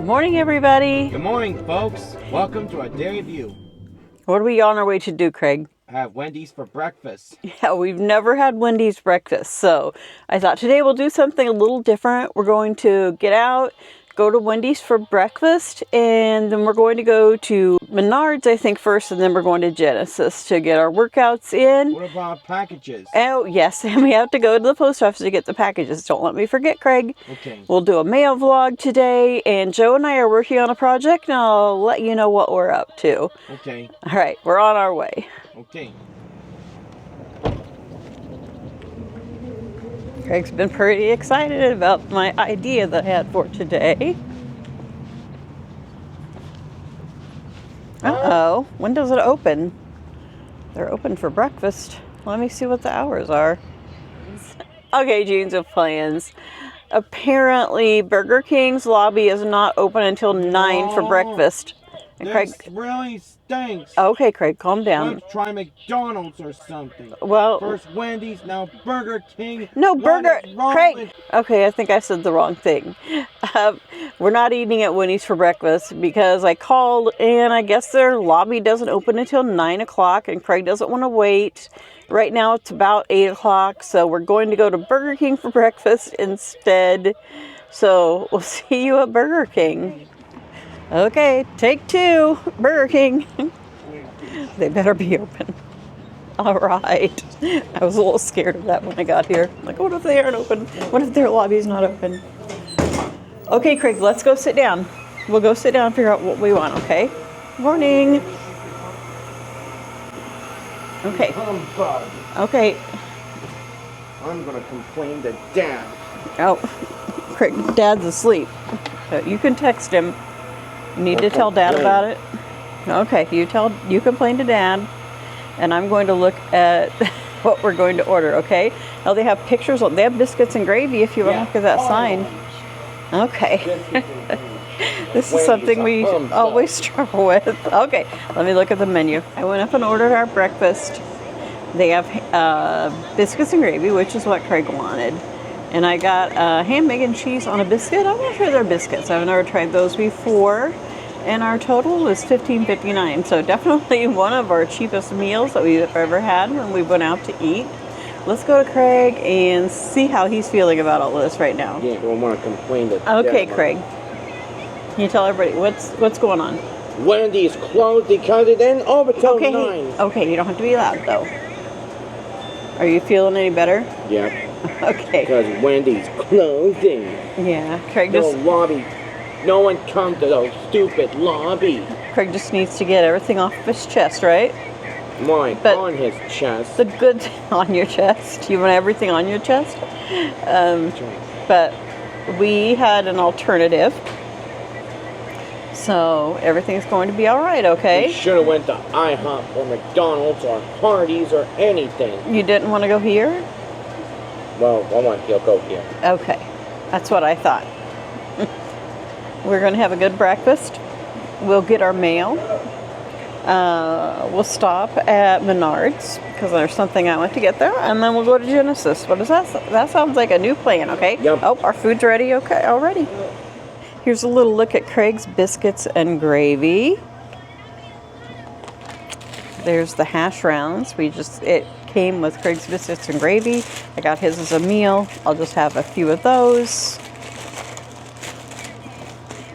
Good morning, everybody. Good morning, folks. Welcome to our daily view. What are we on our way to do, Craig? Have Wendy's for breakfast. Yeah, we've never had Wendy's breakfast, so I thought today we'll do something a little different. We're going to get out, go to Wendy's for breakfast, and then we're going to go to Menards, I think, first, and then we're going to Genesis to get our workouts in. What about packages? Oh, yes, and we have to go to the post office to get the packages. Don't let me forget, Craig. Okay. We'll do a mail vlog today, and Joe and I are working on a project, and I'll let you know what we're up to. Okay. All right, we're on our way. Okay. Craig's been pretty excited about my idea that I had for today. Uh-oh, when does it open? They're open for breakfast. Let me see what the hours are. Okay, Jeans with plans. Apparently, Burger King's lobby is not open until 9 for breakfast. And This really stinks. Okay, Craig, calm down. Let's try McDonald's or something. Well, first Wendy's, now Burger King. no, What Burger, is wrong Craig. with- Okay, I think I said the wrong thing. We're not eating at Wendy's for breakfast because I called and I guess their lobby doesn't open until 9 o'clock and Craig doesn't want to wait. Right now it's about 8 o'clock, so we're going to go to Burger King for breakfast instead. So we'll see you at Burger King. Okay, take 2, Burger King. They better be open. All right. I was a little scared of that when I got here. Like, what if they aren't open? What if their lobby's not open? Okay, Craig, let's go sit down. We'll go sit down and figure out what we want, okay? Morning. Okay. Okay. I'm gonna complain to Dad. Oh, Craig, Dad's asleep. So you can text him. You need to tell Dad about it. Okay, you complain to Dad, and I'm going to look at what we're going to order, okay? Now they have pictures, they have biscuits and gravy if you want to look at that sign. Okay. This is something we always struggle with. Okay, let me look at the menu. I went up and ordered our breakfast. They have biscuits and gravy, which is what Craig wanted. And I got ham, egg, and cheese on a biscuit. I'm not sure they're biscuits. I've never tried those before. And our total is $15.59. So definitely one of our cheapest meals that we've ever had when we went out to eat. Let's go to Craig and see how he's feeling about all this right now. Yeah, I don't want to complain to Okay, Dad. Craig. Can you tell everybody what's going on? Wendy's closed because it didn't open till 9. Okay, you don't have to be loud though. Are you feeling any better? Yeah. Okay. Because Wendy's closing. Yeah, Craig No just lobby. No one comes to those stupid lobbies. Craig just needs to get everything off of his chest, right? Mine But on his chest. the good on your chest. You want everything on your chest? But we had an alternative. So everything's going to be all right, okay? We should have went to IHOP or McDonald's or Hardee's or anything. You didn't want to go here? Well, I want to go here. Okay. That's what I thought. We're going to have a good breakfast. We'll get our mail. We'll stop at Menards because there's something I want to get there, and then we'll go to Genesis. What is that? That sounds like a new plan, okay? Yep. Oh, our food's ready, okay, already. Here's a little look at Craig's biscuits and gravy. There's the hash rounds. It came with Craig's biscuits and gravy. I got his as a meal. I'll just have a few of those.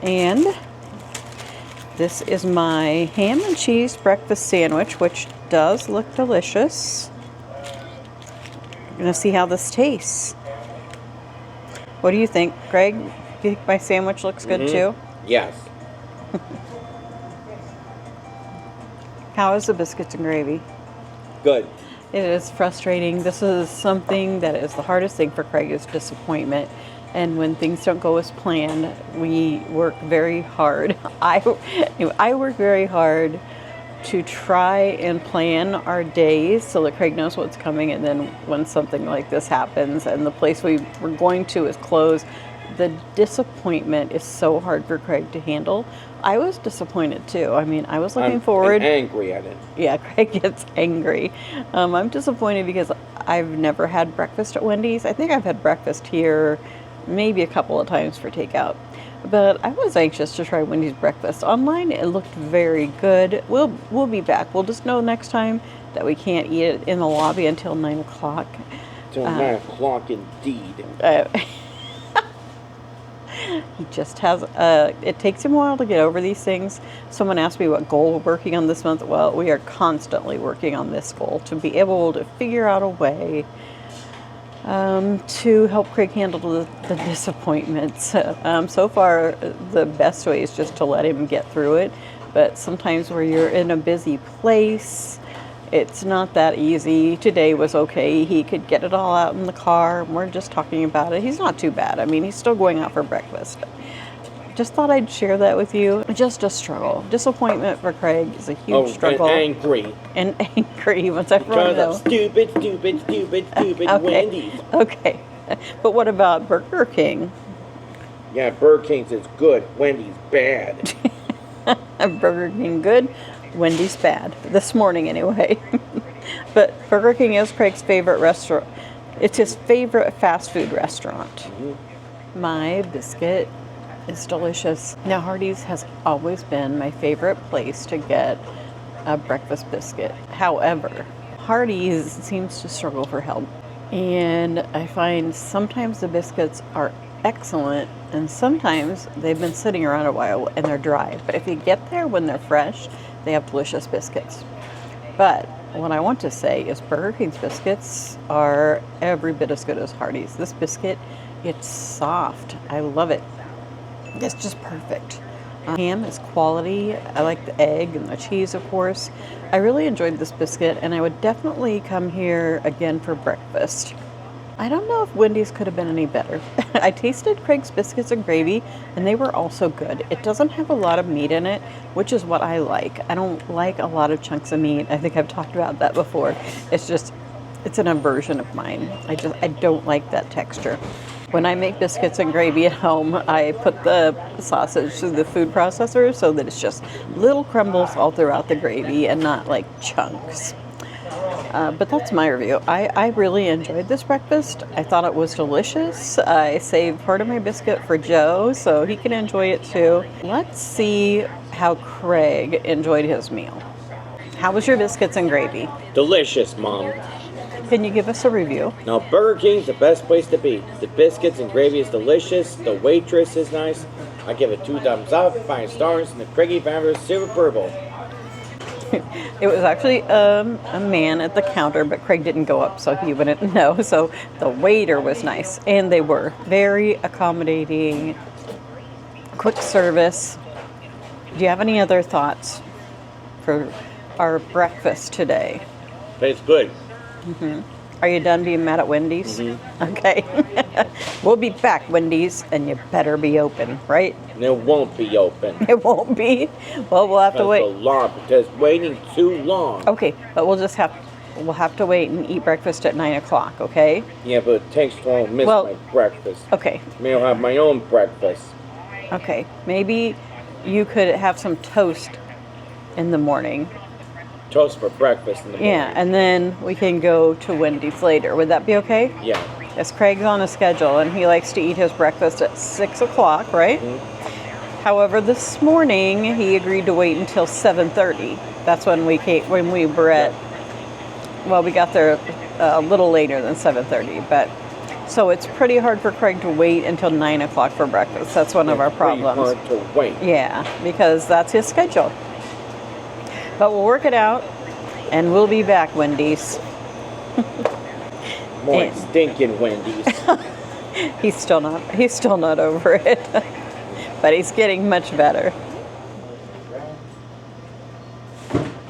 And this is my ham and cheese breakfast sandwich, which does look delicious. I'm gonna see how this tastes. What do you think, Craig? Do you think my sandwich looks good too? Yes. How is the biscuits and gravy? Good. It is frustrating. This is something that is the hardest thing for Craig is disappointment. And when things don't go as planned, we work very hard. I work very hard to try and plan our days so that Craig knows what's coming. And then when something like this happens and the place we were going to is closed, the disappointment is so hard for Craig to handle. I was disappointed too. I mean, I was looking forward. I'm angry at it. Yeah, Craig gets angry. I'm disappointed because I've never had breakfast at Wendy's. I think I've had breakfast here maybe a couple of times for takeout. But I was anxious to try Wendy's breakfast. Online, it looked very good. We'll be back. We'll just know next time that we can't eat it in the lobby until 9 o'clock. Till 9 o'clock indeed. He just has, it takes him a while to get over these things. Someone asked me what goal we're working on this month. Well, we are constantly working on this goal to be able to figure out a way to help Craig handle the disappointments. So far, the best way is just to let him get through it. But sometimes where you're in a busy place, it's not that easy. Today was okay. He could get it all out in the car. And we're just talking about it. He's not too bad. I mean, he's still going out for breakfast. Just thought I'd share that with you. Just a struggle. Disappointment for Craig is a huge struggle. And angry. And angry once I run Because of stupid okay. Wendy's. Okay. But what about Burger King? Yeah, Burger King's is good. Wendy's bad. Burger King good, Wendy's bad. This morning anyway. But Burger King is Craig's favorite restaurant. It's his favorite fast food restaurant. Mm-hmm. My biscuit is delicious. Now, Hardee's has always been my favorite place to get a breakfast biscuit. However, Hardee's seems to struggle for help. And I find sometimes the biscuits are excellent and sometimes they've been sitting around a while and they're dry. But if you get there when they're fresh, they have delicious biscuits. But what I want to say is Burger King's biscuits are every bit as good as Hardee's. This biscuit, it's soft. I love it. It's just perfect. Ham is quality. I like the egg and the cheese, of course. I really enjoyed this biscuit, and I would definitely come here again for breakfast. I don't know if Wendy's could have been any better. I tasted Craig's biscuits and gravy, and they were also good. It doesn't have a lot of meat in it, which is what I like. I don't like a lot of chunks of meat. I think I've talked about that before. It's an aversion of mine. I don't like that texture. When I make biscuits and gravy at home, I put the sausage through the food processor so that it's just little crumbles all throughout the gravy and not like chunks. But that's my review. I really enjoyed this breakfast. I thought it was delicious. I saved part of my biscuit for Joe so he can enjoy it too. Let's see how Craig enjoyed his meal. How was your biscuits and gravy? Delicious, Mom. Can you give us a review? Now, Burger King's the best place to be. The biscuits and gravy is delicious. The waitress is nice. I give it 2 thumbs up, 5 stars, and the Craigie Family Silver Purple. It was actually a man at the counter, but Craig didn't go up, so he wouldn't know. So the waiter was nice, and they were very accommodating, quick service. Do you have any other thoughts for our breakfast today? Tastes good. Mm-hmm. Are you done being mad at Wendy's? Mm-hmm. Okay. We'll be back, Wendy's, and you better be open, right? And it won't be open. It won't be? Well, we'll have to wait. Because waiting too long. Okay, but we'll have to wait and eat breakfast at 9 o'clock, okay? Yeah, but it takes too long to miss my breakfast. Okay. Maybe I'll have my own breakfast. Okay, maybe you could have some toast in the morning. Toast for breakfast in the morning. Yeah, and then we can go to Wendy's later. Would that be okay? Yeah. Yes, Craig's on a schedule, and he likes to eat his breakfast at 6 o'clock, right? Mm-hmm. However, this morning, he agreed to wait until 7:30. That's when we were at, well, we got there a little later than 7:30, but, so it's pretty hard for Craig to wait until 9 o'clock for breakfast. That's one of our problems. It's pretty hard to wait. Yeah, because that's his schedule. But we'll work it out, and we'll be back, Wendy's. More stinking Wendy's. He's still not over it, but he's getting much better.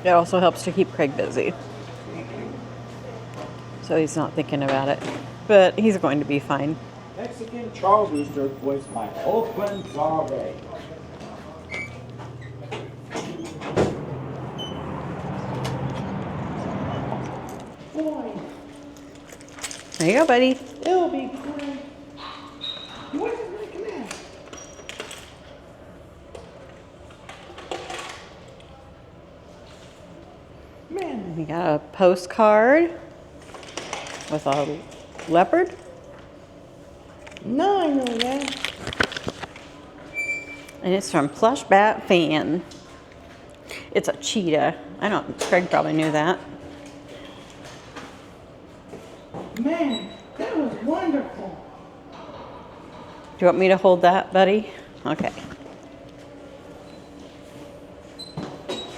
It also helps to keep Craig busy, so he's not thinking about it. But he's going to be fine. Mexican Charles Rooster was my open soiree. There you go, buddy. It'll be great. What is my command? Man. We got a postcard with a leopard. No, I know that. And it's from Plush Bat Fan. It's a cheetah. I don't, Craig probably knew that. Man, that was wonderful. Do you want me to hold that, buddy? Okay.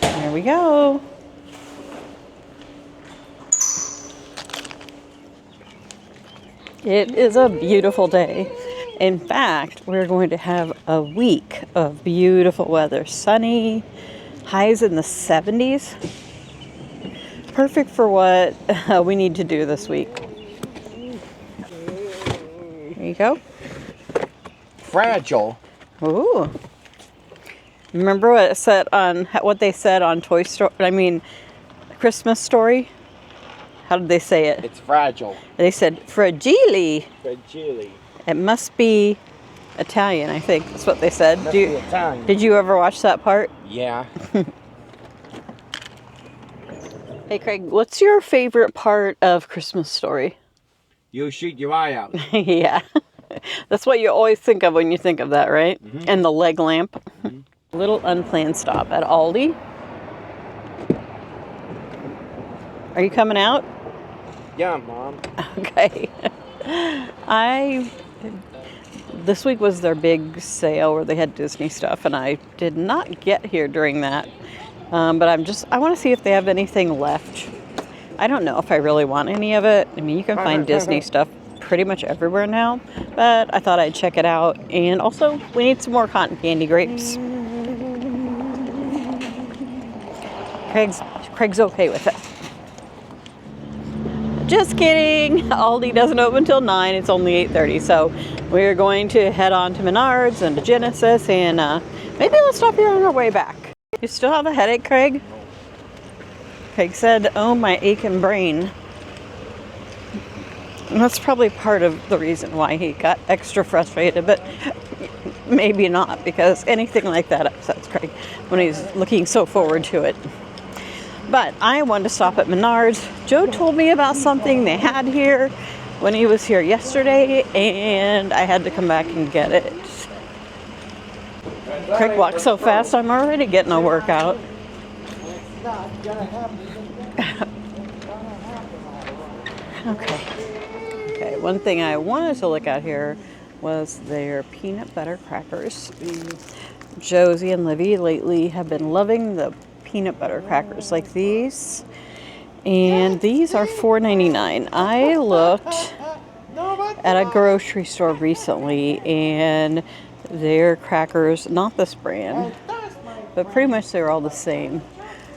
There we go. It is a beautiful day. In fact, we're going to have a week of beautiful weather. Sunny, highs in the 70s. Perfect for what we need to do this week. There you go. Fragile. Ooh. Remember what it said on what they said on Toy Story? I mean, Christmas Story. How did they say it? It's fragile. They said fragile. Fragile. It must be Italian, I think. That's what they said. Must be Italian. Did you ever watch that part? Yeah. Hey, Craig, what's your favorite part of Christmas Story? You shoot your eye out. Yeah. That's what you always think of when you think of that, right? Mm-hmm. And the leg lamp. Mm-hmm. Little unplanned stop at Aldi. Are you coming out? Yeah, Mom. Okay. This week was their big sale where they had Disney stuff, and I did not get here during that. But I want to see if they have anything left. I don't know if I really want any of it. I mean, you can find Disney stuff pretty much everywhere now, but I thought I'd check it out. And also, we need some more cotton candy grapes. Craig's okay with it. Just kidding. Aldi doesn't open until 9. It's only 8:30. So we're going to head on to Menards and to Genesis, and maybe we'll stop here on our way back. You still have a headache, Craig? Craig said, "Oh, my aching brain." And that's probably part of the reason why he got extra frustrated, but maybe not, because anything like that upsets Craig when he's looking so forward to it. But I wanted to stop at Menards. Joe told me about something they had here when he was here yesterday, and I had to come back and get it. Craig walks so fast, I'm already getting a workout. Okay, one thing I wanted to look at here was their peanut butter crackers. Josie and Livy lately have been loving the peanut butter crackers like these, and these are $4.99. I looked at a grocery store recently, and their crackers, not this brand, but pretty much they're all the same,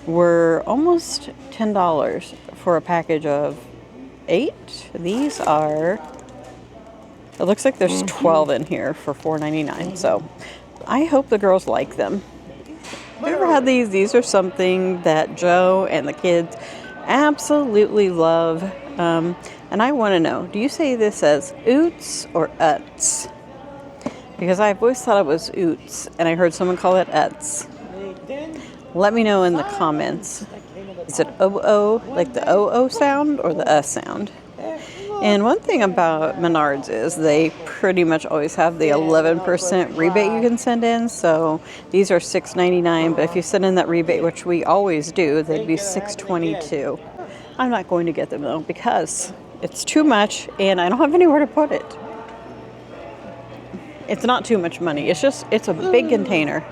were almost $10 for a package of 8. These are, it looks like there's 12 in here for $4.99, so I hope the girls like them. Have you ever had these? These are something that Joe and the kids absolutely love. And I want to know, do you say this as oots or uts? Because I've always thought it was oots, and I heard someone call it uts. Let me know in the comments. Is it O-O, like the O-O sound, or the sound? And one thing about Menards is they pretty much always have the 11% rebate you can send in. So these are $6.99, but if you send in that rebate, which we always do, they'd be $6.22. I'm not going to get them though, because it's too much and I don't have anywhere to put it. It's not too much money. It's a big container.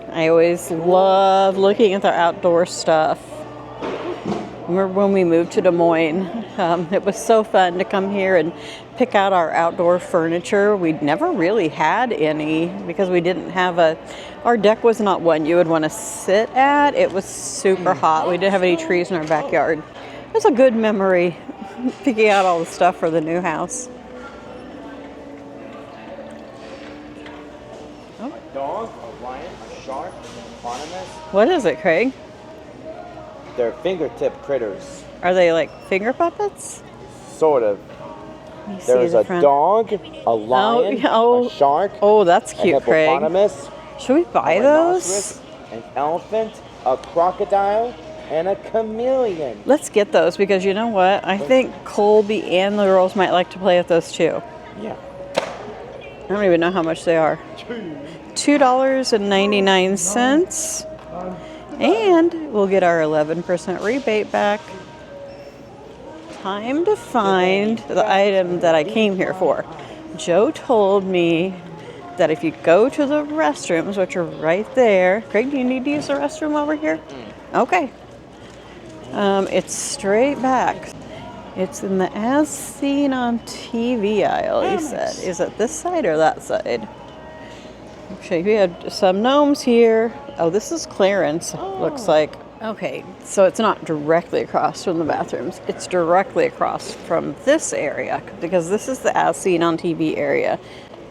I always love looking at their outdoor stuff. Remember when we moved to Des Moines, it was so fun to come here and pick out our outdoor furniture. We'd never really had any because we didn't have our deck was not one you would want to sit at. It was super hot. We didn't have any trees in our backyard. It was a good memory, picking out all the stuff for the new house. A dog, a lion, a shark, an hippopotamus. What is it, Craig? They're fingertip critters. Are they like finger puppets? Sort of. Let me see There's the a front. dog, a lion, a shark, Oh, that's a cute, Craig. hippopotamus, Should we buy a those? rhinoceros, an elephant, a crocodile, and a chameleon. Let's get those, because you know what? I think Colby and the girls might like to play with those too. Yeah. I don't even know how much they are. $2.99. And we'll get our 11% rebate back. Time to find the item that I came here for. Joe told me that if you go to the restrooms, which are right there. Craig, do you need to use the restroom over here? Okay. It's straight back. It's in the as seen on TV aisle, he said. Is it this side or that side? Okay, we had some gnomes here. Oh, this is clearance, looks like. Okay, so it's not directly across from the bathrooms. It's directly across from this area because this is the as seen on TV area.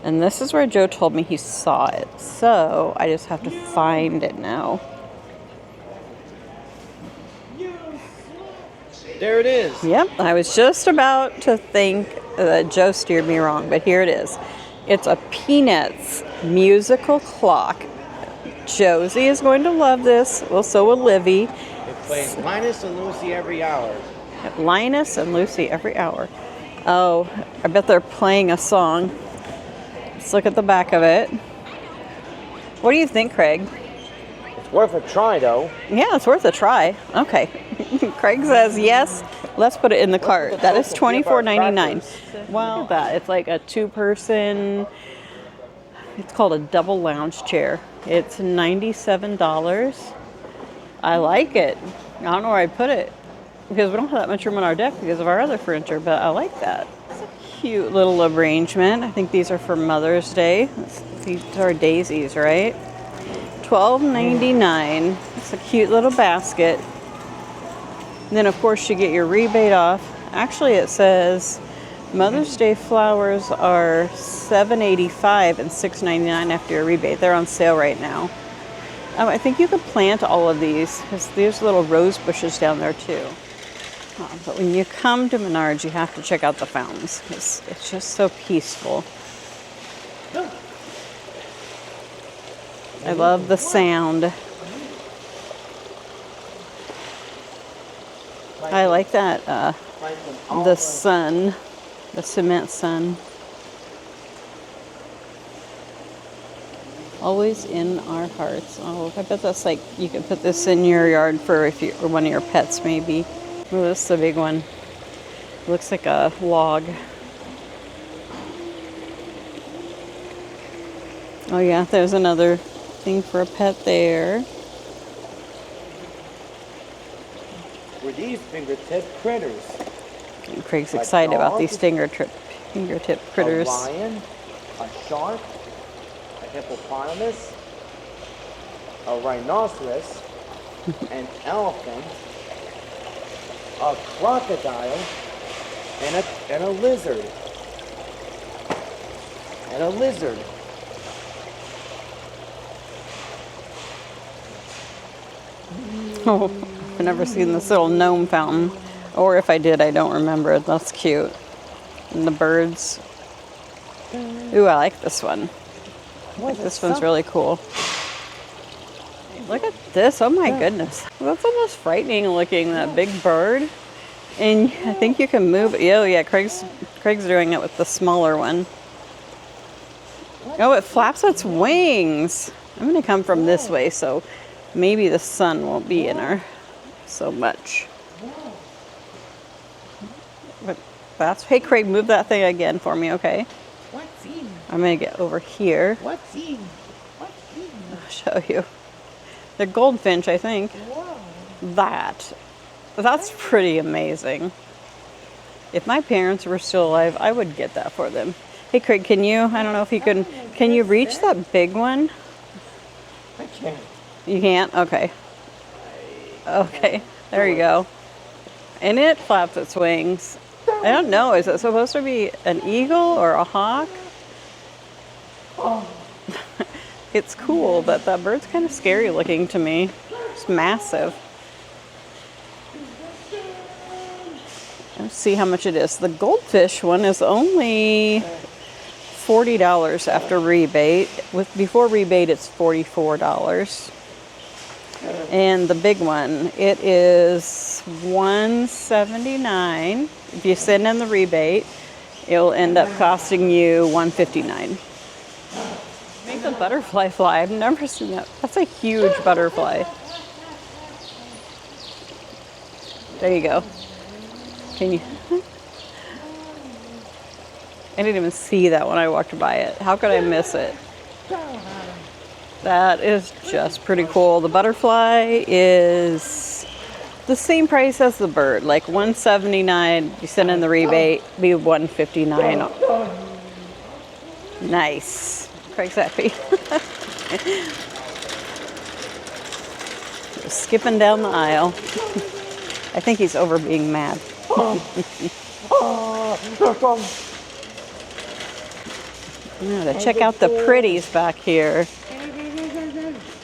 And this is where Joe told me he saw it. So I just have to find it now. There it is. Yep, I was just about to think that Joe steered me wrong, but here it is. It's a Peanuts musical clock. Josie is going to love this. Well, so will Livy. It plays Linus and Lucy every hour. Linus and Lucy every hour. Oh, I bet they're playing a song. Let's look at the back of it. What do you think, Craig? It's worth a try, though. Yeah, it's worth a try. Okay. Craig says yes. Let's put it in the cart. That is $24.99. Well, look at that. It's like a two-person. It's called a double lounge chair. It's $97. I like it. I don't know where I put it because we don't have that much room on our deck because of our other furniture, but I like that. It's a cute little arrangement. I think these are for Mother's Day. These are daisies, right? $12.99. It's a cute little basket. And then, of course, you get your rebate off. Actually, it says Mother's Day flowers are $7.85 and $6.99 after your rebate. They're on sale right now. I think you could plant all of these because there's little rose bushes down there too. But when you come to Menards, you have to check out the fountains because it's just so peaceful. I love the sound. I like that, the sun, the cement sun. Always in our hearts. Oh, I bet that's like, you could put this in your yard for if you, or one of your pets maybe. Oh, this is the big one. Looks like a log. Oh yeah, there's another thing for a pet there. Were these fingertip critters? And Craig's excited about these fingertip critters. A lion, a shark, a hippopotamus, a rhinoceros, an elephant, a crocodile, and a lizard. And a lizard. Oh, I've never seen this little gnome fountain. Or if I did, I don't remember. That's cute. And the birds. Ooh, I like this one. This one's really cool. Look at this. Oh my goodness. That's almost frightening looking, that big bird. And I think you can move it. Oh yeah, Craig's doing it with the smaller one. Oh, it flaps its wings. I'm going to come from this way, so maybe the sun won't be in her so much. But that's, hey Craig, move that thing again for me, okay? What's in? I'm going to get over here. What's in? What's in? I'll show you. They're goldfinch, I think. Wow. That's pretty amazing. If my parents were still alive, I would get that for them. Hey Craig, can you, I don't know if you can you reach that big one? I can't. You can't? Okay. Okay, there you go. And it flaps its wings. I don't know, is it supposed to be an eagle or a hawk? It's cool, but that bird's kind of scary looking to me. It's massive. Let's see how much it is. The goldfish one is only $40 after rebate. Before rebate, it's $44. And the big one, it is $179. If you send in the rebate, it'll end up costing you $159. butterfly fly. I've never seen that. That's a huge butterfly. There you go. Can you? I didn't even see that when I walked by it. How could I miss it? That is just pretty cool. The butterfly is the same price as the bird, like $179. You send in the rebate, be $159. Nice. Craig's happy. Skipping down the aisle. I think he's over being mad. Now to check out the pretties back here.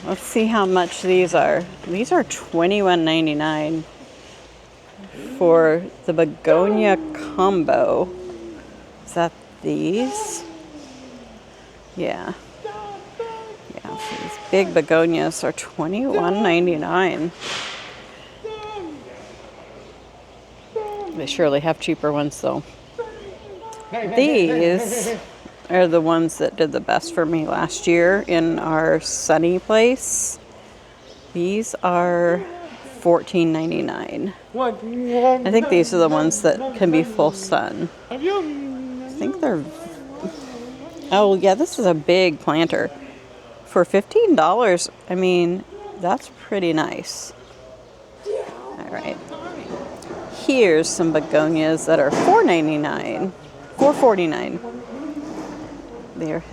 Let's see how much these are. These are $21.99 for the begonia combo. Is that these? Yeah. Yeah, so these big begonias are $21.99. They surely have cheaper ones though. These are the ones that did the best for me last year in our sunny place. These are $14.99. I think these are the ones that can be full sun. I think they're... Oh yeah, this is a big planter. For $15, I mean, that's pretty nice. All right. Here's some begonias that are $4.99. $4.49.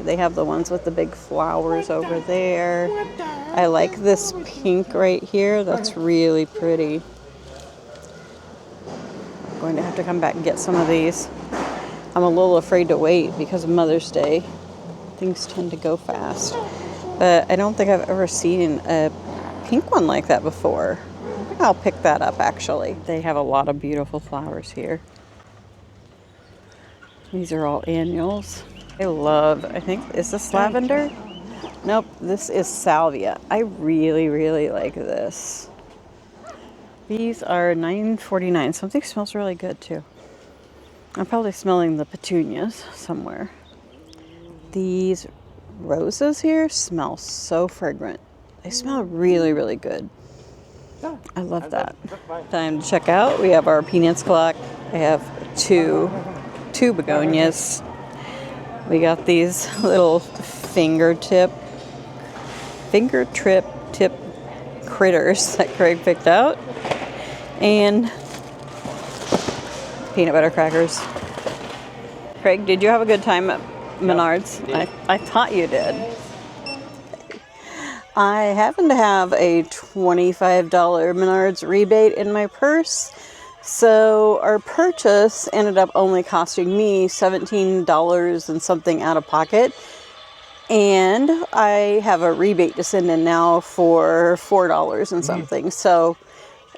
They have the ones with the big flowers over there. I like this pink right here. That's really pretty. I'm going to have to come back and get some of these. I'm a little afraid to wait because of Mother's Day. Things tend to go fast. But I don't think I've ever seen a pink one like that before. I think I'll pick that up actually. They have a lot of beautiful flowers here. These are all annuals. I think, is this lavender? Nope, this is salvia. I really, really like this. These are $9.49. Something smells really good too. I'm probably smelling the petunias somewhere. These roses here smell so fragrant. They smell really, really good. I love that. Time to check out. We have our peanuts clock. I have two begonias. We got these little fingertip critters that Craig picked out, and peanut butter crackers. Craig, did you have a good time at Menards? I thought you did. I happen to have a $25 Menards rebate in my purse. So our purchase ended up only costing me $17 and something out of pocket. And I have a rebate to send in now for $4 and something. So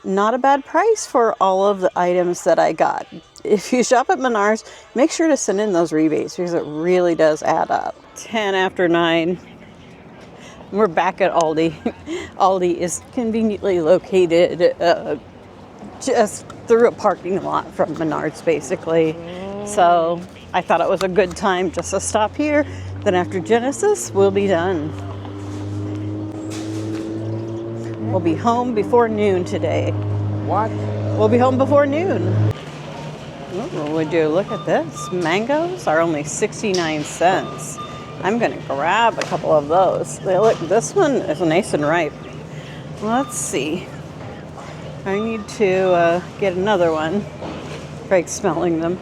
not a bad price for all of the items that I got. If you shop at Menards, make sure to send in those rebates because it really does add up. 10 after 9. We're back at Aldi. Aldi is conveniently located just through a parking lot from Menards, basically. So I thought it was a good time just to stop here. Then after Genesis, we'll be done. We'll be home before noon today. What? We'll be home before noon. Oh, would you look at this? Mangoes are only 69 cents. I'm going to grab a couple of those. Look, this one is nice and ripe. Let's see. I need to get another one. Craig's smelling them.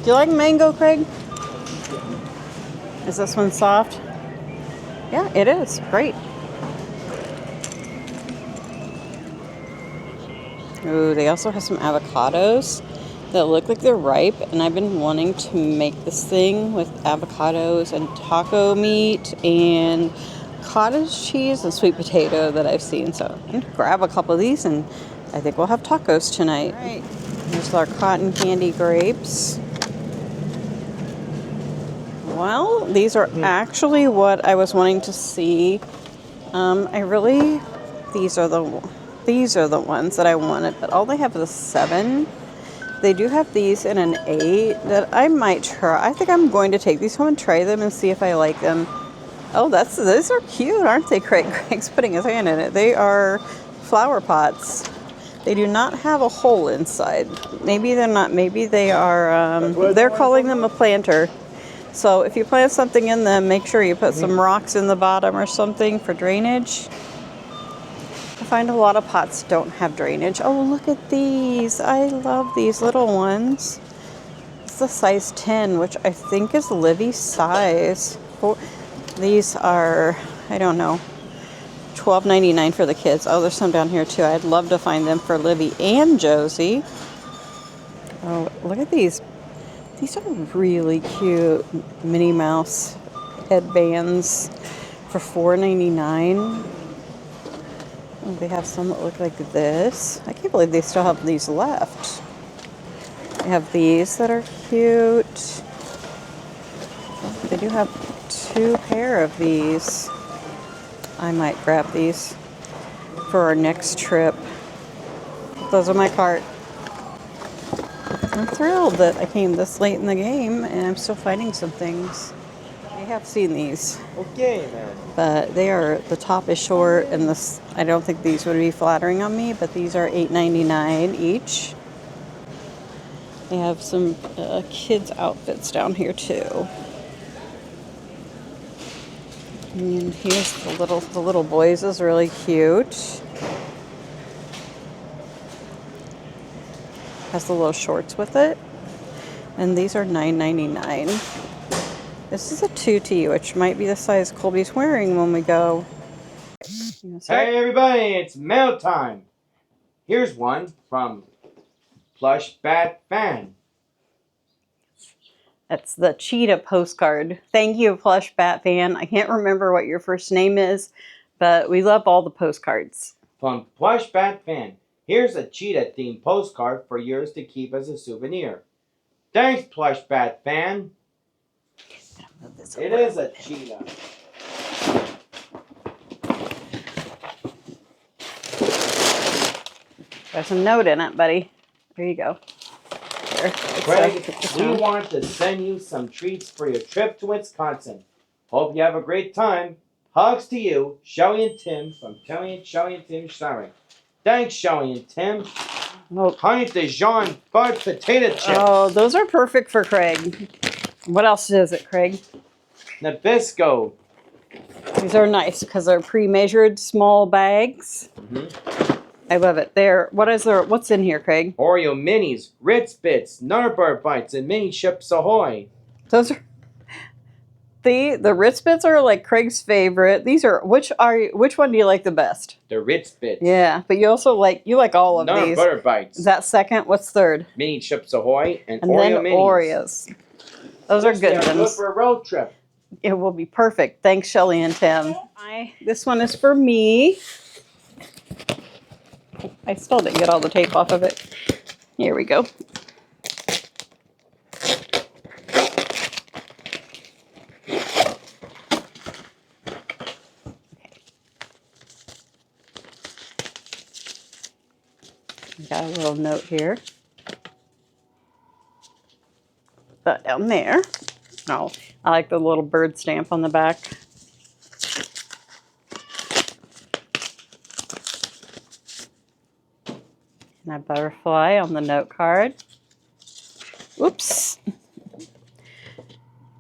Do you like mango, Craig? Is this one soft? Yeah, it is. Great. Ooh, they also have some avocados that look like they're ripe, and I've been wanting to make this thing with avocados and taco meat and cottage cheese and sweet potato that I've seen. So I'm going to grab a couple of these, and I think we'll have tacos tonight. All right, here's our cotton candy grapes. Well, these are actually what I was wanting to see. These are the ones that I wanted, but all they have is 7. They do have these in an 8 that I might try. I think I'm going to take these home and try them and see if I like them. Oh, those are cute, aren't they, Craig? Craig's putting his hand in it. They are flower pots. They do not have a hole inside. Maybe they're not. Maybe they are. They're calling them a planter. So if you plant something in them, make sure you put some rocks in the bottom or something for drainage. I find a lot of pots don't have drainage. Oh, look at these. I love these little ones. It's the size 10, which I think is Livy's size. These are, I don't know, $12.99 for the kids. Oh, there's some down here too. I'd love to find them for Livy and Josie. Oh, look at these. These are really cute Minnie Mouse headbands for $4.99. Oh, they have some that look like this. I can't believe they still have these left. They have these that are cute. They do have 2 pair of these. I might grab these for our next trip. Those are my cart. I'm thrilled that I came this late in the game and I'm still finding some things. I have seen these. Okay, man. But the top is short and this, I don't think these would be flattering on me, but these are $8.99 each. They have some kids outfits down here too. And here's the little boys is really cute. Has the little shorts with it. And these are $9.99. This is a 2T, which might be the size Colby's wearing when we go. Hey everybody, it's mail time. Here's one from Plush Bat Fan. That's the cheetah postcard. Thank you, Plush Bat Fan. I can't remember what your first name is, but we love all the postcards. From Plush Bat Fan. Here's a cheetah-themed postcard for yours to keep as a souvenir. Thanks, Plush Bat Fan. It is a cheetah. There's a note in it, buddy. There you go. Here. Craig, we want to send you some treats for your trip to Wisconsin. Hope you have a great time. Hugs to you, Shelly and Tim from Shelly and Tim Sharing. Thanks, Shelly and Tim. Honey Dijon bud potato chips. Oh, those are perfect for Craig. What else is it, Craig? Nabisco. These are nice because they're pre-measured small bags. I love it. What's in here, Craig? Oreo minis, Ritz Bits, Nutter Butter Bites, and mini chips ahoy. Those are the Ritz Bits are like Craig's favorite. Which one do you like the best? The Ritz Bits. Yeah, but you also like all of Nutter these. Butter Bites. Is that second? What's third? Mini chips ahoy and then Oreo minis. Oreos. Those are good ones. Good for a road trip. It will be perfect. Thanks, Shelly and Tim. This one is for me. I still didn't get all the tape off of it. Here we go. Got a little note here. Put that down there. Oh, I like the little bird stamp on the back. And a butterfly on the note card. Oops.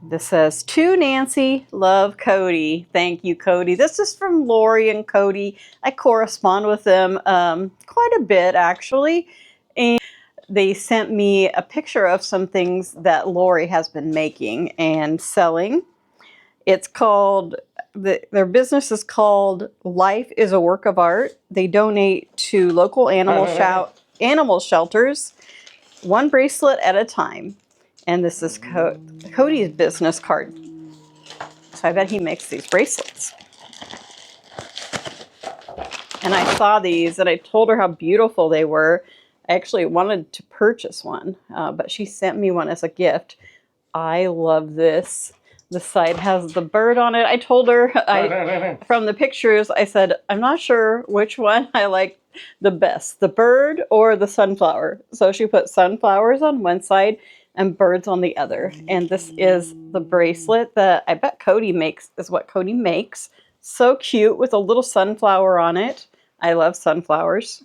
This says, to Nancy, love Cody. Thank you, Cody. This is from Lori and Cody. I correspond with them quite a bit, actually. And they sent me a picture of some things that Lori has been making and selling. It's called, their business is called Life is a Work of Art. They donate to local animal shelters, one bracelet at a time. And this is Cody's business card. So I bet he makes these bracelets. And I saw these and I told her how beautiful they were. I actually wanted to purchase one, but she sent me one as a gift. I love this. The side has the bird on it. I told her from the pictures, I said, I'm not sure which one I like the best, the bird or the sunflower. So she put sunflowers on one side and birds on the other. And this is the bracelet that I bet Cody makes, is what Cody makes. So cute with a little sunflower on it. I love sunflowers.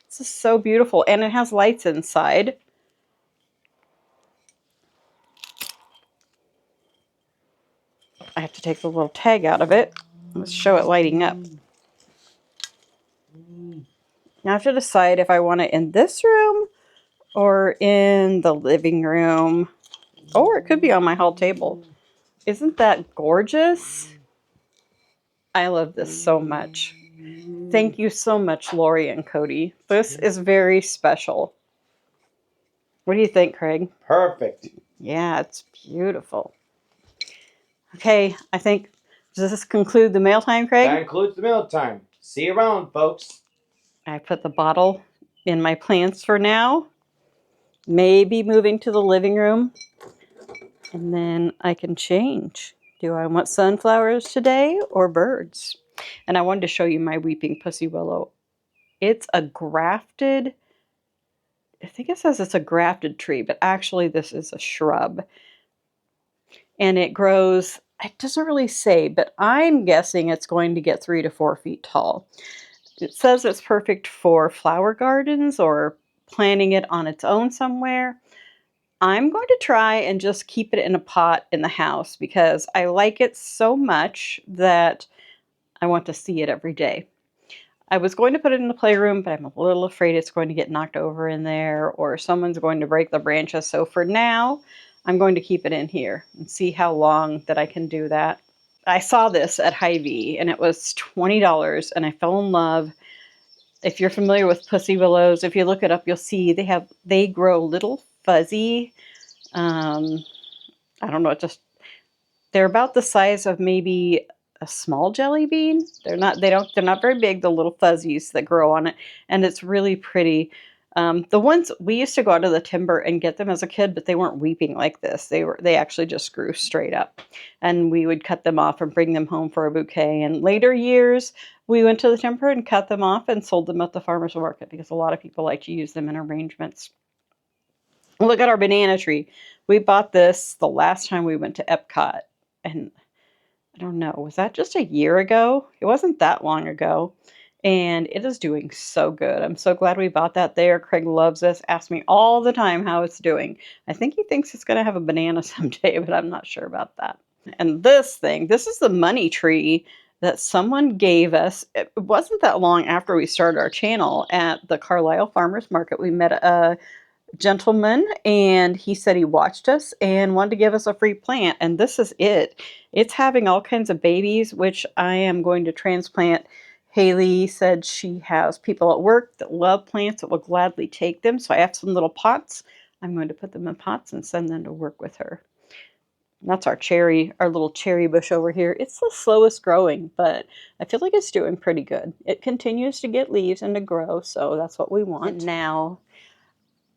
This is so beautiful. And it has lights inside. I have to take the little tag out of it. Let's show it lighting up. Now I have to decide if I want it in this room or in the living room. Or it could be on my hall table. Isn't that gorgeous? I love this so much. Thank you so much, Lori and Cody. This is very special. What do you think, Craig? Perfect. Yeah, it's beautiful. Okay, I think, does this conclude the mail time, Craig? That includes the meal time. See you around, folks. I put the bottle in my plants for now. Maybe moving to the living room. And then I can change. Do I want sunflowers today or birds? And I wanted to show you my weeping pussy willow. It's a grafted, I think it says it's a grafted tree, but actually this is a shrub. And it grows, it doesn't really say, but I'm guessing it's going to get 3 to 4 feet tall. It says it's perfect for flower gardens or planting it on its own somewhere. I'm going to try and just keep it in a pot in the house because I like it so much that I want to see it every day. I was going to put it in the playroom, but I'm a little afraid it's going to get knocked over in there or someone's going to break the branches. So for now, I'm going to keep it in here and see how long that I can do that. I saw this at Hy-Vee and it was $20 and I fell in love. If you're familiar with pussy willows, if you look it up, you'll see they grow little fuzzy, I don't know, they're about the size of maybe a small jelly bean. They're not very big, the little fuzzies that grow on it, and it's really pretty. The ones we used to go out to the timber and get them as a kid, but they weren't weeping like this. They actually just grew straight up, and we would cut them off and bring them home for a bouquet. And later years, we went to the timber and cut them off and sold them at the farmers market because a lot of people like to use them in arrangements. Look at our banana tree. We bought this the last time we went to Epcot, and I don't know, was that just a year ago? It wasn't that long ago. And it is doing so good. I'm so glad we bought that there. Craig loves this, asks me all the time how it's doing. I think he thinks it's going to have a banana someday, but I'm not sure about that. And this is the money tree that someone gave us. It wasn't that long after we started our channel at the Carlisle Farmers Market. We met a gentleman and he said he watched us and wanted to give us a free plant, and this is it. It's having all kinds of babies, which I am going to transplant. Haley said she has people at work that love plants that will gladly take them, so I have some little pots. I'm going to put them in pots and send them to work with her. And that's our little cherry bush over here. It's the slowest growing, but I feel like it's doing pretty good. It continues to get leaves and to grow, so that's what we want. And now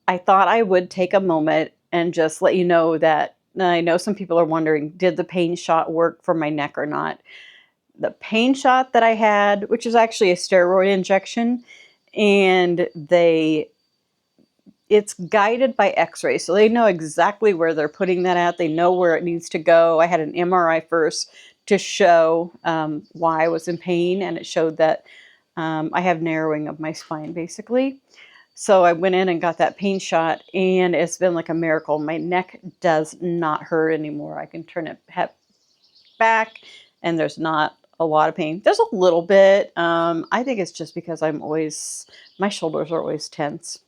I thought I would take a moment and just let you know that I know some people are wondering, did the pain shot work for my neck or not? The pain shot that I had, which is actually a steroid injection, and it's guided by x-ray. So they know exactly where they're putting that at. They know where it needs to go. I had an MRI first to show why I was in pain, and it showed that I have narrowing of my spine, basically. So I went in and got that pain shot, and it's been like a miracle. My neck does not hurt anymore. I can turn it back, and there's not a lot of pain. There's a little bit. I think it's just because my shoulders are always tense.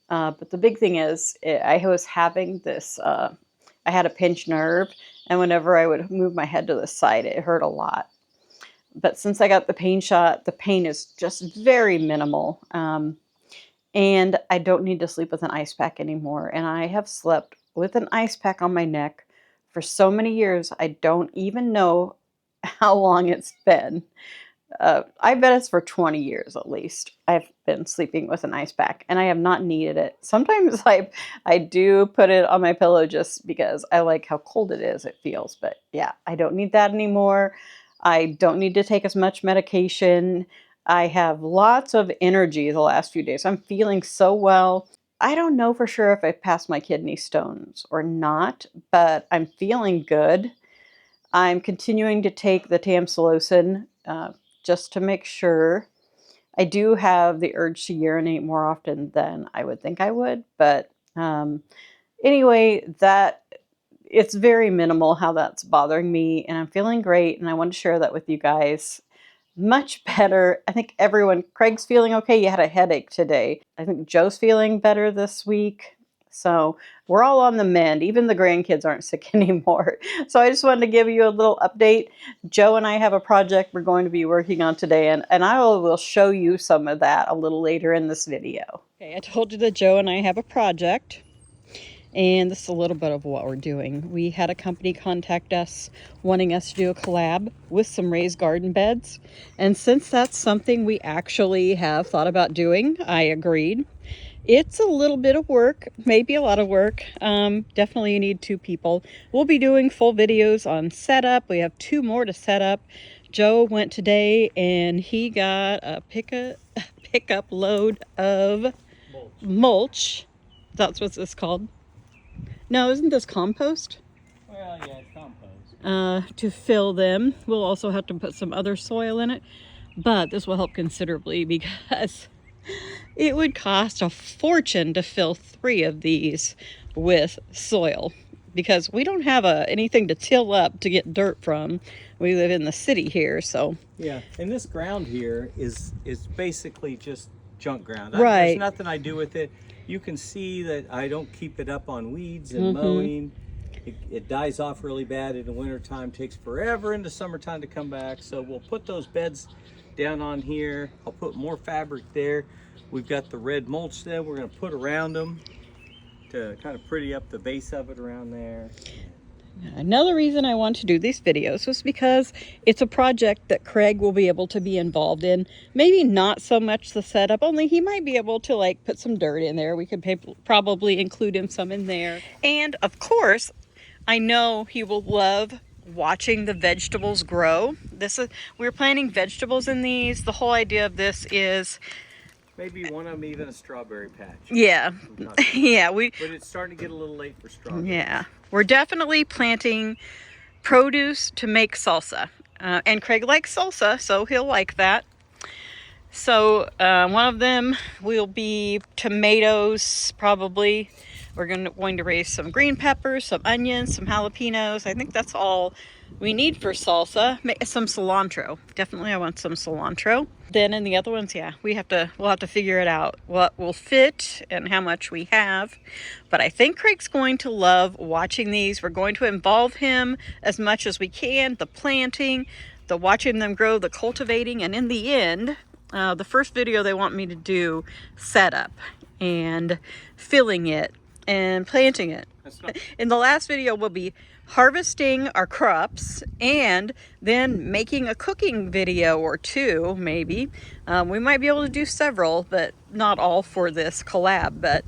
But the big thing is, I was having this, I had a pinched nerve, and whenever I would move my head to the side, it hurt a lot. But since I got the pain shot, the pain is just very minimal. And I don't need to sleep with an ice pack anymore. And I have slept with an ice pack on my neck for so many years, I don't even know how long it's been. I bet it's for 20 years at least. I've been sleeping with an ice pack, and I have not needed it. Sometimes I do put it on my pillow just because I like how cold it feels. But yeah, I don't need that anymore. I don't need to take as much medication. I have lots of energy the last few days. I'm feeling so well. I don't know for sure if I passed my kidney stones or not, but I'm feeling good. I'm continuing to take the Tamsulosin just to make sure. I do have the urge to urinate more often than I would think I would, but anyway, that it's very minimal how that's bothering me, and I'm feeling great, and I want to share that with you guys. Much better. I think everyone, Craig's feeling okay. You had a headache today. I think Joe's feeling better this week. So we're all on the mend. Even the grandkids aren't sick anymore. So I just wanted to give you a little update. Joe and I have a project we're going to be working on today, and I will show you some of that a little later in this video. Okay, I told you that Joe and I have a project. And this is a little bit of what we're doing. We had a company contact us wanting us to do a collab with some raised garden beds. And since that's something we actually have thought about doing, I agreed. It's a little bit of work, maybe a lot of work. Definitely you need 2 people. We'll be doing full videos on setup. We have 2 more to set up. Joe went today and he got a pickup load of mulch. That's what it's called. No, isn't this compost? Well, yeah, it's compost. To fill them. We'll also have to put some other soil in it, but this will help considerably because it would cost a fortune to fill 3 of these with soil because we don't have anything to till up to get dirt from. We live in the city here, so. Yeah, and this ground here is basically just junk ground. Right. There's nothing I do with it. You can see that I don't keep it up on weeds and mowing. It dies off really bad in the wintertime, takes forever in the summertime to come back. So we'll put those beds down on here. I'll put more fabric there. We've got the red mulch there we're gonna put around them to kind of pretty up the base of it around there. Another reason I want to do these videos was because it's a project that Craig will be able to be involved in. Maybe not so much the setup, only he might be able to like put some dirt in there. We could probably include him some in there. And of course, I know he will love watching the vegetables grow. We're planting vegetables in these. The whole idea of this is maybe one of them even a strawberry patch. Yeah. Yeah, but it's starting to get a little late for strawberries. Yeah. We're definitely planting produce to make salsa. And Craig likes salsa, so he'll like that. So one of them will be tomatoes, probably. We're going to raise some green peppers, some onions, some jalapenos. I think that's all we need for salsa. Some cilantro. Definitely I want some cilantro. Then in the other ones, yeah, we'll have to figure it out what will fit and how much we have. But I think Craig's going to love watching these. We're going to involve him as much as we can. The planting, the watching them grow, the cultivating, and in the end, the first video they want me to do setup and filling it and planting it. In the last video, we'll be harvesting our crops and then making a cooking video or 2, maybe. We might be able to do several, but not all for this collab, but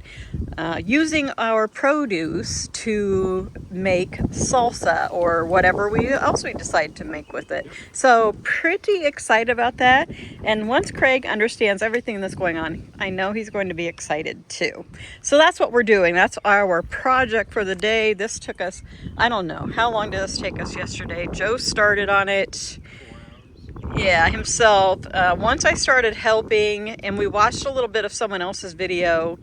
using our produce to make salsa or whatever else we decide to make with it. So pretty excited about that. And once Craig understands everything that's going on, I know he's going to be excited too. So that's what we're doing. That's our project for the day. This took us, I don't know, how long did this take us yesterday? Joe started on it. Yeah, himself. Once I started helping and we watched a little bit of someone else's video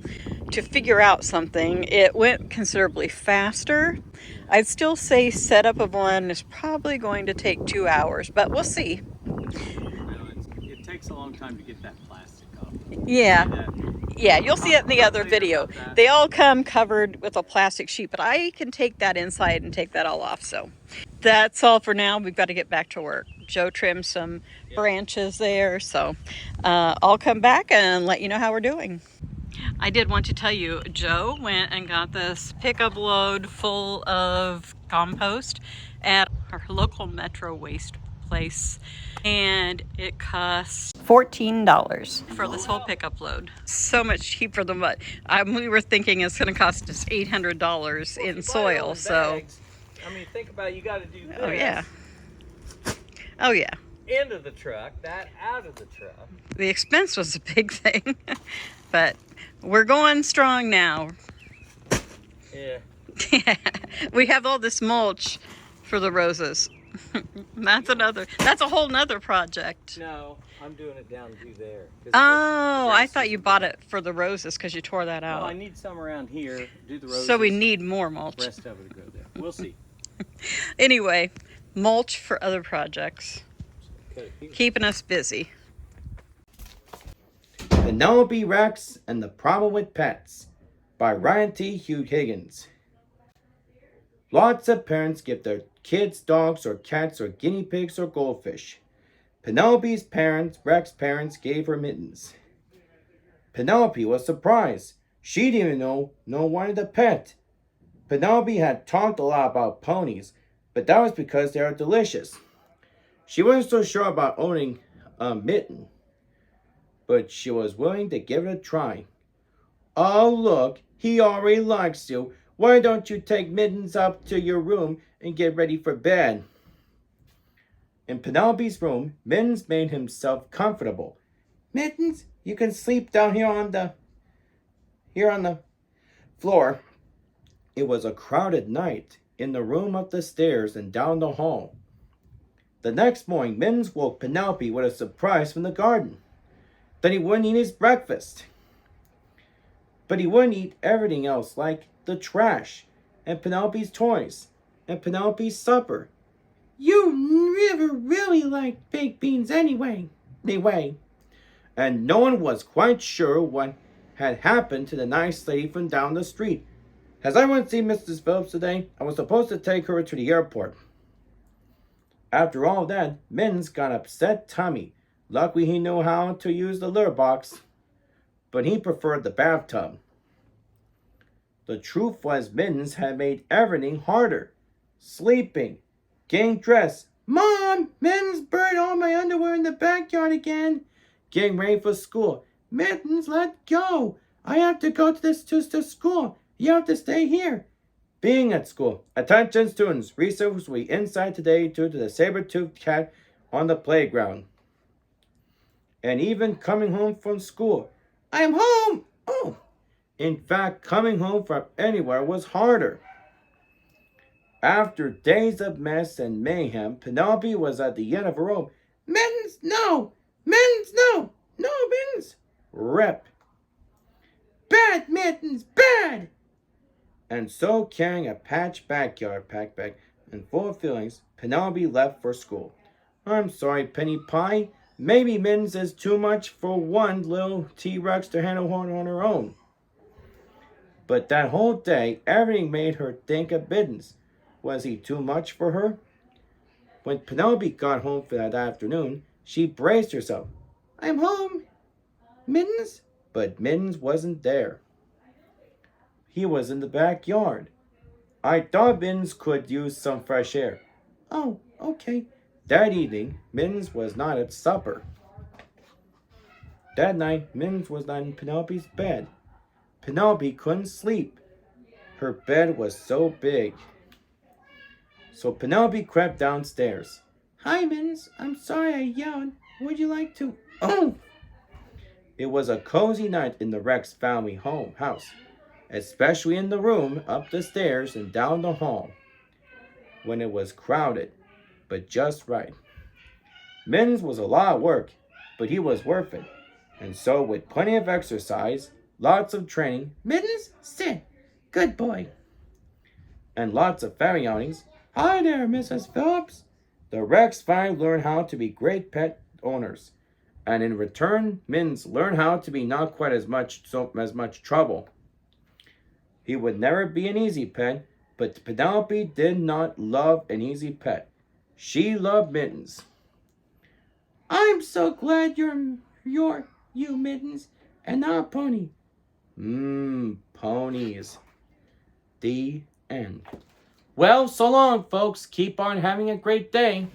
to figure out something, it went considerably faster. I'd still say setup of one is probably going to take 2 hours, but we'll see. It takes a long time to get that plastic off. Yeah. Yeah, you'll see it in the other video. They all come covered with a plastic sheet, but I can take that inside and take that all off. So that's all for now. We've got to get back to work. Joe trimmed some branches there, so I'll come back and let you know how we're doing. I did want to tell you, Joe went and got this pickup load full of compost at our local Metro waste place, and it cost $14 for this whole pickup load. So much cheaper than what we were thinking it's going to cost us $800 in soil. So I mean, think about it, you got to do this. Oh yeah. Oh yeah. into the truck, that out of the truck. The expense was a big thing, but we're going strong now. Yeah. We have all this mulch for the roses. That's a whole nother project. No, I'm doing it down through there. Oh, I thought you bought it for the roses because you tore that out. No, I need some around here. Do the roses. So we need more mulch. Rest of it to go there. We'll see. Anyway, mulch for other projects. Okay. Keeping us busy. Penelope Rex and the Problem with Pets by Ryan T. Hugh Higgins. Lots of parents give their kids dogs or cats or guinea pigs or goldfish. Penelope's parents, Rex's parents, gave her mittens. Penelope was surprised. She didn't even know wanted a pet. Penelope had talked a lot about ponies, but that was because they are delicious. She wasn't so sure about owning a mitten, but she was willing to give it a try. Oh, look, he already likes you. Why don't you take Mittens up to your room and get ready for bed? In Penelope's room, Mittens made himself comfortable. Mittens, you can sleep down here on the floor. It was a crowded night in the room up the stairs and down the hall. The next morning, Mittens woke Penelope with a surprise from the garden. Then he wouldn't eat his breakfast. But he wouldn't eat everything else, like the trash, and Penelope's toys, and Penelope's supper. You never really liked baked beans anyway. And no one was quite sure what had happened to the nice lady from down the street. Has anyone seen Mrs. Phillips today? I was supposed to take her to the airport. After all that, Mittens got an upset tummy. Luckily he knew how to use the litter box, but he preferred the bathtub. The truth was Mittens had made everything harder. Sleeping, getting dressed. Mom, Mittens burned all my underwear in the backyard again. Getting ready for school. Mittens, let go. I have to go to school. You have to stay here. Being at school. Attention students. Recess will be inside today due to the saber-toothed cat on the playground. And even coming home from school. I am home. Oh. In fact, coming home from anywhere was harder. After days of mess and mayhem, Penelope was at the end of her rope. Mittens, no! Mittens, no! No, Mittens! Rip. Bad, Mittens, bad! And so, carrying a patched backyard backpack and full of feelings, Penelope left for school. I'm sorry, Penny Pie. Maybe Mittens is too much for one little T-Rex to handle on her own. But that whole day, everything made her think of Mittens. Was he too much for her? When Penelope got home for that afternoon, she braced herself. I'm home, Mittens? But Mittens wasn't there. He was in the backyard. I thought Mittens could use some fresh air. Oh, okay. That evening, Mittens was not at supper. That night, Mittens was not in Penelope's bed. Penelope couldn't sleep. Her bed was so big. So Penelope crept downstairs. Hi, Mittens. I'm sorry I yelled. Would you like to... Oh! It was a cozy night in the Rex family house, especially in the room up the stairs and down the hall, when it was crowded, but just right. Mittens was a lot of work, but he was worth it. And so with plenty of exercise, lots of training, Mittens, sit, good boy, and lots of family outings. Hi there, Mrs. Phillips. The Rex finally learned how to be great pet owners. And in return, Mittens learned how to be not quite as much trouble. He would never be an easy pet, but Penelope did not love an easy pet. She loved Mittens. I'm so glad you're you, Mittens, and not a pony. Ponies. The end. Well, so long, folks. Keep on having a great day.